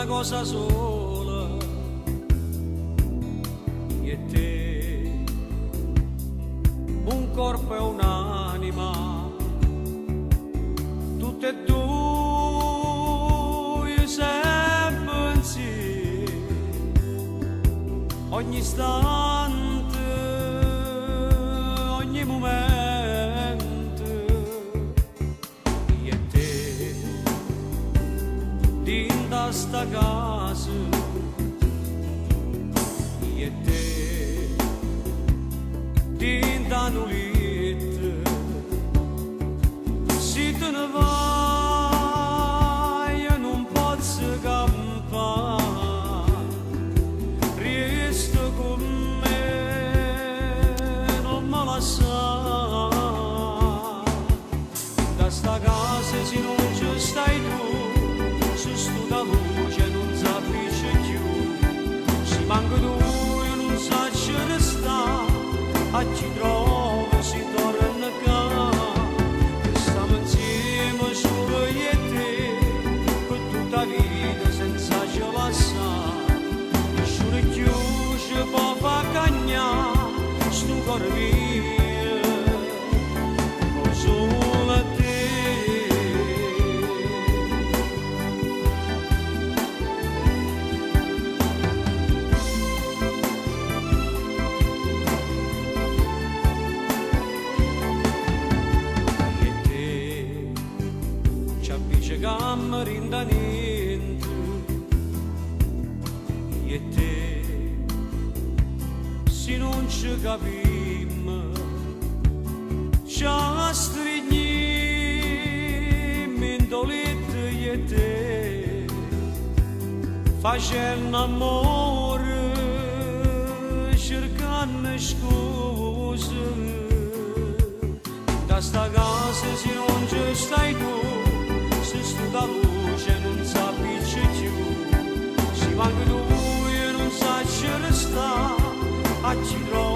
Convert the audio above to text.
una cosa sola, io e te, un corpo e un'anima, tutte e due sempre insieme, ogni istante, ogni momento, io e te, dinda sta casa, io e te, dinda nulit, si te ne vai io non posso campare, resta con me, non me lasciare, da sta casa se non ci stai tu, se sto da luce non s'avvice più, si manca tu io non so ci resta, a ci trovo si torna qua, e stiamo insieme solo io e te, per tutta la vita senza ci lasciare, nessuno più ci può far cagnare, sto cuore mio, con solo te. Gamma rinda niente, io e te, se non ci capimmo, ci stringiamo in dolette io e te, facendo amore, cercando scuse, da sta casa se non ci stai tu, la luce non s'avvice più, si manca tu e non sa ci resta, a ci trovo.